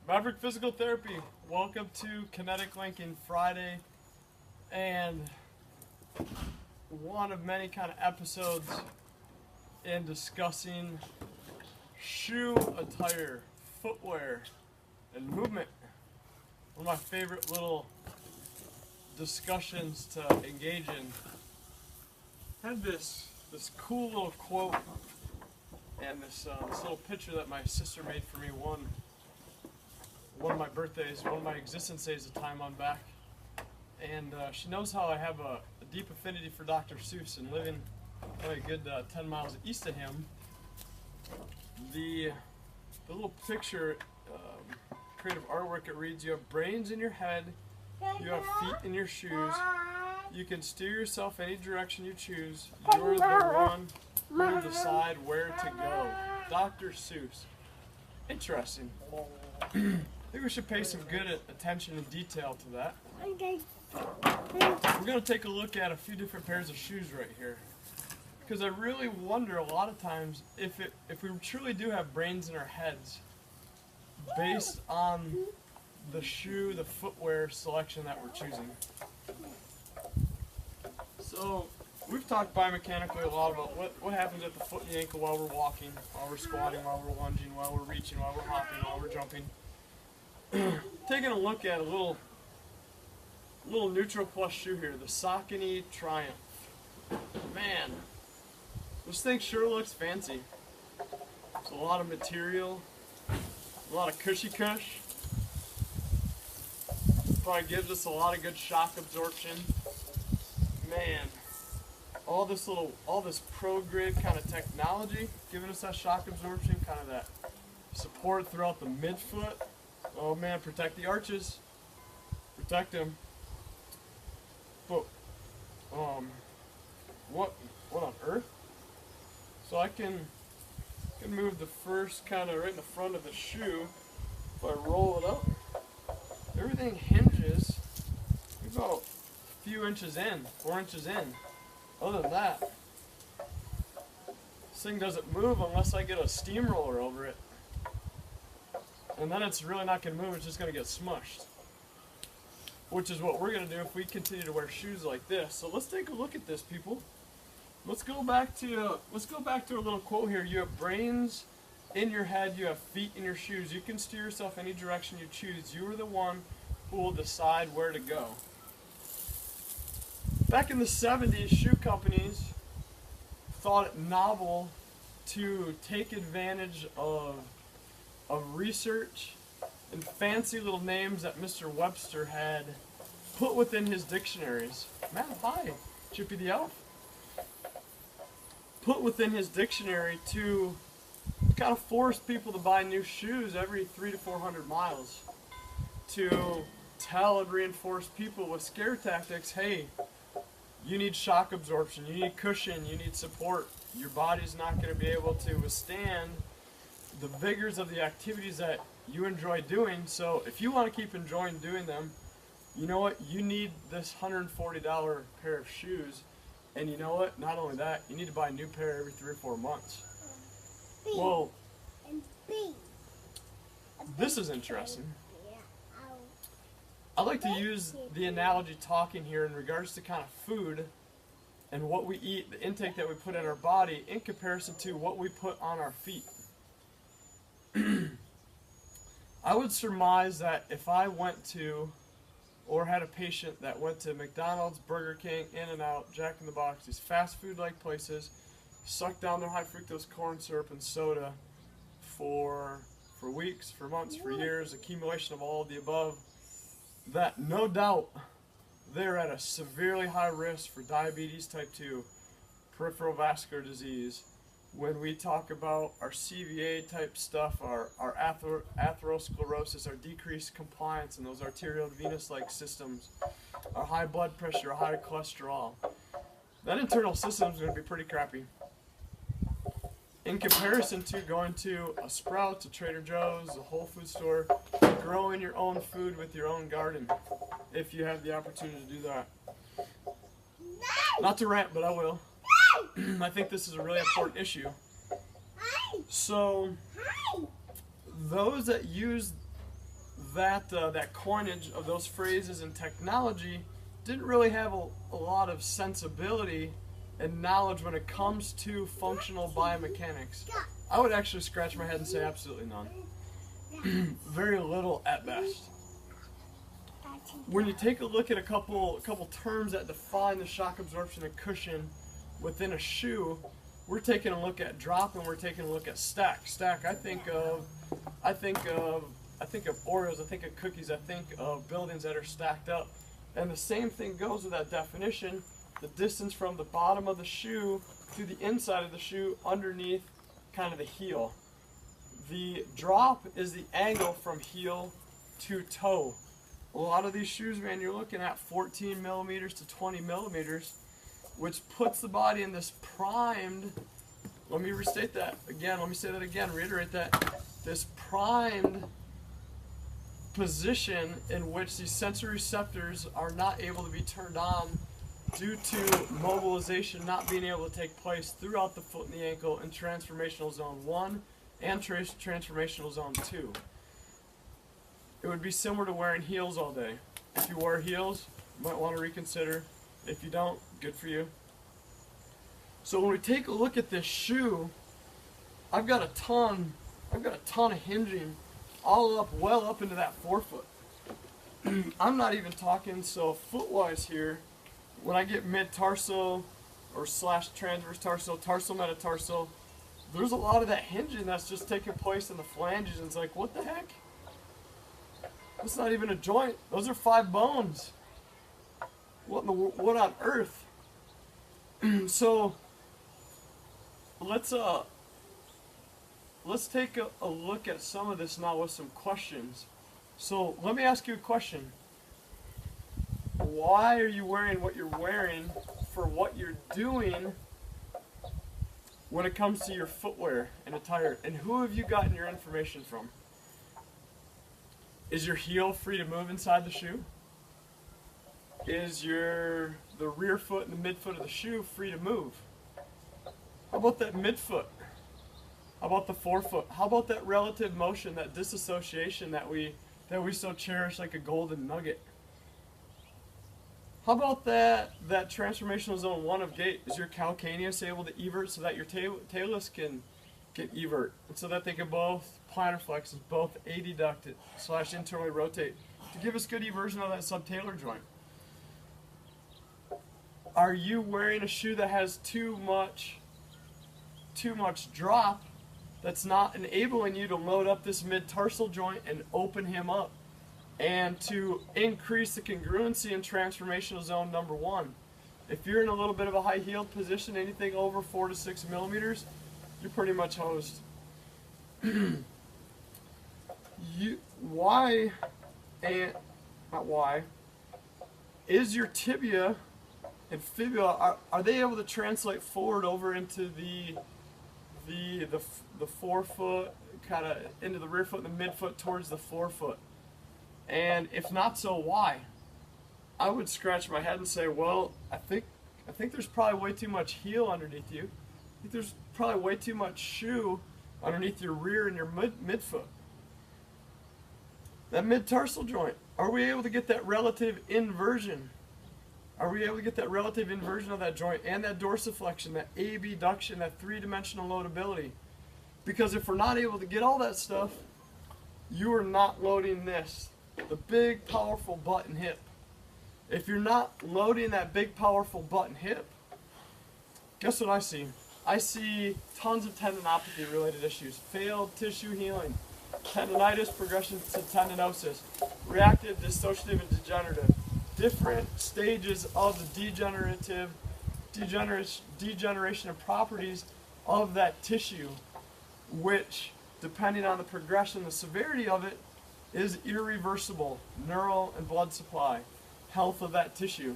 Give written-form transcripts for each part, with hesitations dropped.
Maverick Physical Therapy, welcome to Kinetic Linking Friday, and one of many kind of episodes in discussing shoe attire, footwear, and movement. One of my favorite little discussions to engage in. I had this cool little quote and this little picture that my sister made for me one of my birthdays, one of my existence days of time on back. And she knows how I have a deep affinity for Dr. Seuss, and living probably a good 10 miles east of him, the little picture, creative artwork, it reads, "You have brains in your head, you have feet in your shoes, you can steer yourself any direction you choose, you're the one who will decide where to go." Dr. Seuss. Interesting. I think we should pay some good attention and detail to that. We're going to take a look at a few different pairs of shoes right here, because I really wonder a lot of times if we truly do have brains in our heads based on the shoe, the footwear selection that we're choosing. So we've talked biomechanically a lot about what happens at the foot and the ankle while we're walking, while we're squatting, while we're lunging, while we're reaching, while we're hopping, while we're jumping. Taking a look at a little neutral plus shoe here, the Saucony Triumph. Man, this thing sure looks fancy. It's a lot of material, a lot of cushy cush. Probably gives us a lot of good shock absorption. Man, all this pro grid kind of technology giving us that shock absorption, kind of that support throughout the midfoot. Oh man, protect the arches. Protect them. But what on earth? So I can move the first kind of right in the front of the shoe. If I roll it up, everything hinges about a few inches in, 4 inches in. Other than that, this thing doesn't move unless I get a steamroller over it. And then it's really not going to move, it's just going to get smushed. Which is what we're going to do if we continue to wear shoes like this. So let's take a look at this, people. Let's go back to a little quote here. You have brains in your head, you have feet in your shoes. You can steer yourself any direction you choose. You are the one who will decide where to go. Back in the 70s, shoe companies thought it novel to take advantage of research and fancy little names that Mr. Webster had put within his dictionaries. Man, hi, Chippy the Elf. Put within his dictionary to kind of force people to buy new shoes every 300 to 400 miles. To tell and reinforce people with scare tactics, hey, you need shock absorption, you need cushion, you need support. Your body's not going to be able to withstand the vigors of the activities that you enjoy doing. So if you want to keep enjoying doing them, you know what? You need this $140 pair of shoes. And you know what? Not only that, you need to buy a new pair every 3 or 4 months. Well, this is interesting. I like to use the analogy talking here in regards to kind of food and what we eat, the intake that we put in our body in comparison to what we put on our feet. I would surmise that if I went to, or had a patient that went to McDonald's, Burger King, In-N-Out, Jack in the Box, these fast food-like places, sucked down their high fructose corn syrup and soda for weeks, for months, for years, accumulation of all of the above, that no doubt they're at a severely high risk for diabetes type 2, peripheral vascular disease. When we talk about our CVA type stuff, our atherosclerosis, our decreased compliance in those arterial venous like systems, our high blood pressure, our high cholesterol, that internal system is going to be pretty crappy. In comparison to going to a Sprouts, a Trader Joe's, a Whole Food store, growing your own food with your own garden, if you have the opportunity to do that. Not to rant, but I will. I think this is a really important issue. So, those that use that coinage of those phrases and technology didn't really have a lot of sensibility and knowledge when it comes to functional biomechanics. I would actually scratch my head and say absolutely none. Very little at best. When you take a look at a couple terms that define the shock absorption and cushion within a shoe, we're taking a look at drop and we're taking a look at stack. Stack, I think of Oreos, I think of cookies, I think of buildings that are stacked up. And the same thing goes with that definition, the distance from the bottom of the shoe to the inside of the shoe underneath kind of the heel. The drop is the angle from heel to toe. A lot of these shoes, man, you're looking at 14 millimeters to 20 millimeters, which puts the body in this primed, let me restate that again, let me say that again, reiterate that, this primed position in which these sensory receptors are not able to be turned on due to mobilization not being able to take place throughout the foot and the ankle in transformational zone 1 and transformational zone 2. It would be similar to wearing heels all day. If you wear heels, you might want to reconsider. If you don't, good for you. So when we take a look at this shoe, I've got a ton of hinging all up, well up into that forefoot. I'm not even talking so foot-wise here. When I get mid-tarsal or slash transverse tarsal, tarsal metatarsal, there's a lot of that hinging that's just taking place in the flanges, and it's like, what the heck? That's not even a joint. Those are 5 bones. What on earth? So let's take a look at some of this now with some questions. So let me ask you a question. Why are you wearing what you're wearing for what you're doing when it comes to your footwear and attire? And who have you gotten your information from? Is your heel free to move inside the shoe? Is the rear foot and the midfoot of the shoe free to move? How about that midfoot? How about the forefoot? How about that relative motion, that disassociation that we so cherish like a golden nugget? How about that transformational zone 1 of gait? Is your calcaneus able to evert so that your talus can get evert, and so that they can both plantar flex, both adducted / internally rotate to give us good eversion of that subtalar joint? Are you wearing a shoe that has too much drop that's not enabling you to load up this mid-tarsal joint and open him up and to increase the congruency in transformational zone number 1? If you're in a little bit of a high-heeled position, anything over 4 to 6 millimeters, you're pretty much hosed. Is your tibia and fibula, are they able to translate forward over into the forefoot, kind of into the rear foot and the midfoot towards the forefoot? And if not so, why? I would scratch my head and say, well, I think there's probably way too much heel underneath you. I think there's probably way too much shoe underneath your rear and your midfoot. That mid-tarsal joint, are we able to get that relative inversion? Are we able to get that relative inversion of that joint and that dorsiflexion, that abduction, that 3-dimensional loadability? Because if we're not able to get all that stuff, you are not loading this, the big, powerful butt and hip. If you're not loading that big, powerful butt and hip, guess what I see? I see tons of tendinopathy related issues, failed tissue healing, tendinitis, progression to tendinosis, reactive, dissociative, and degenerative. Different stages of the degeneration of properties of that tissue, which, depending on the progression, the severity of it, is irreversible neural and blood supply, health of that tissue.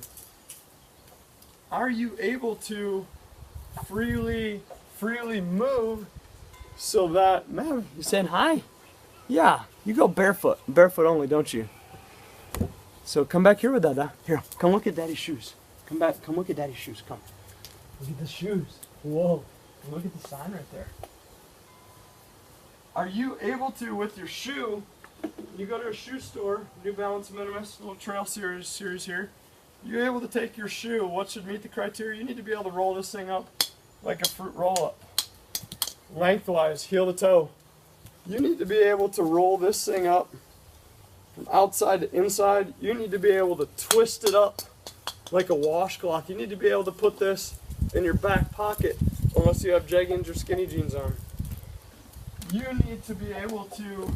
Are you able to freely move so that, man, you saying hi? Yeah, you go barefoot only, don't you? So come back here with Dada. Here, come look at Daddy's shoes. Come back, come look at Daddy's shoes, come. Look at the shoes. Whoa, look at the sign right there. Are you able to, with your shoe, You go to a shoe store, New Balance Minimus, little trail series here. You're able to take your shoe. What should meet the criteria? You need to be able to roll this thing up like a fruit roll-up. Lengthwise, heel to toe. You need to be able to roll this thing up from outside to inside. You need to be able to twist it up like a washcloth. You need to be able to put this in your back pocket unless you have jeggings or skinny jeans on. You need to be able to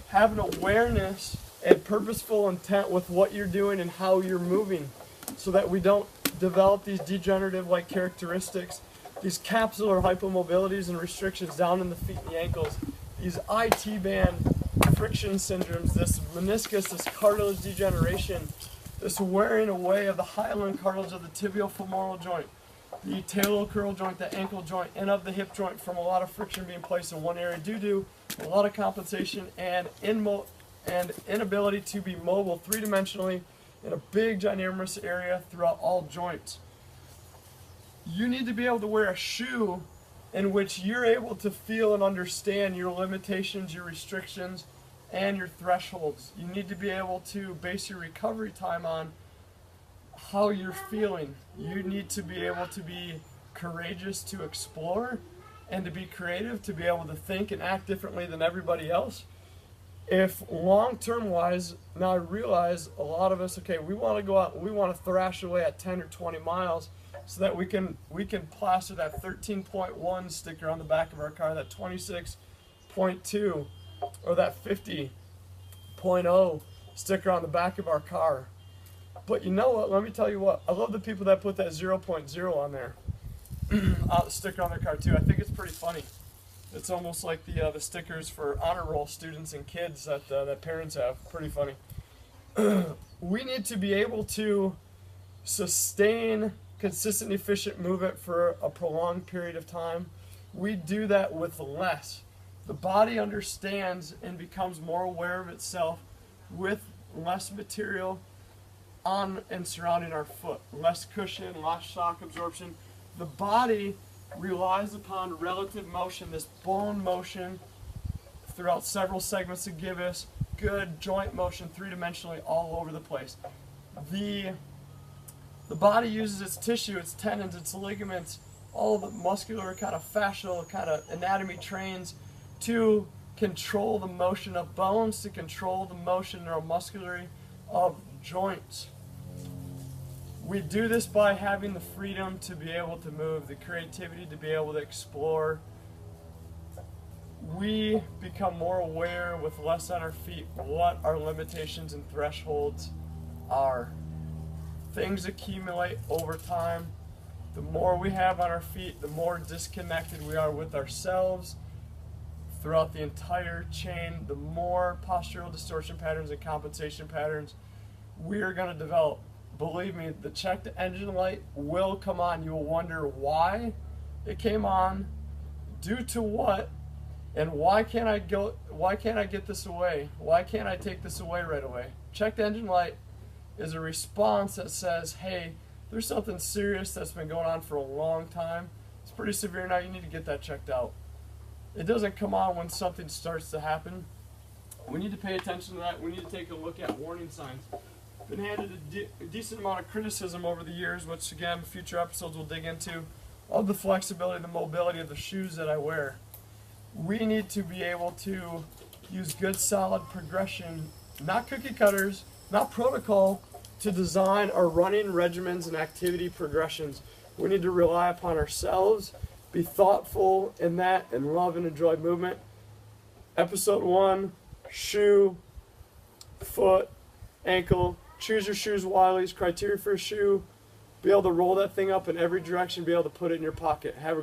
have an awareness and purposeful intent with what you're doing and how you're moving so that we don't develop these degenerative-like characteristics, these capsular hypomobilities and restrictions down in the feet and the ankles, these IT band friction syndromes, this meniscus, this cartilage degeneration, this wearing away of the hyaline cartilage of the tibial-femoral joint, the talocurl joint, the ankle joint, and of the hip joint from a lot of friction being placed in one area due to a lot of compensation and inability to be mobile three-dimensionally in a big ginormous area throughout all joints. You need to be able to wear a shoe in which you're able to feel and understand your limitations, your restrictions, and your thresholds. You need to be able to base your recovery time on how you're feeling. You need to be able to be courageous to explore and to be creative, to be able to think and act differently than everybody else. If long-term wise, now I realize a lot of us, okay, we want to go out, we want to thrash away at 10 or 20 miles so that we can plaster that 13.1 sticker on the back of our car, that 26.2 or that 50.0 sticker on the back of our car. But you know what, let me tell you what, I love the people that put that 0.0 on there, sticker on their car too. I think it's pretty funny. It's almost like the stickers for honor roll students and kids that parents have. Pretty funny. We need to be able to sustain consistent, efficient movement for a prolonged period of time. We do that with less. The body understands and becomes more aware of itself with less material on and surrounding our foot. Less cushion, less shock absorption. The body relies upon relative motion, this bone motion throughout several segments to give us good joint motion three-dimensionally all over the place. The body uses its tissue, its tendons, its ligaments, all the muscular kind of fascial kind of anatomy trains to control the motion of bones, to control the motion neuromuscularly of joints. We do this by having the freedom to be able to move, the creativity to be able to explore. We become more aware with less on our feet what our limitations and thresholds are. Things accumulate over time. The more we have on our feet, the more disconnected we are with ourselves throughout the entire chain, the more postural distortion patterns and compensation patterns we are going to develop. Believe me, the check the engine light will come on. You will wonder why it came on, due to what, and why can't I get this away? Why can't I take this away right away? Check the engine light is a response that says, hey, there's something serious that's been going on for a long time. It's pretty severe now, you need to get that checked out. It doesn't come on when something starts to happen. We need to pay attention to that. We need to take a look at warning signs. Been handed a decent amount of criticism over the years, which again, future episodes will dig into, of the flexibility, the mobility of the shoes that I wear. We need to be able to use good, solid progression, not cookie cutters, not protocol, to design our running regimens and activity progressions. We need to rely upon ourselves, be thoughtful in that, and love and enjoy movement. Episode 1, shoe, foot, ankle. Choose your shoes wisely. Criteria for a shoe. Be able to roll that thing up in every direction. Be able to put it in your pocket. Have a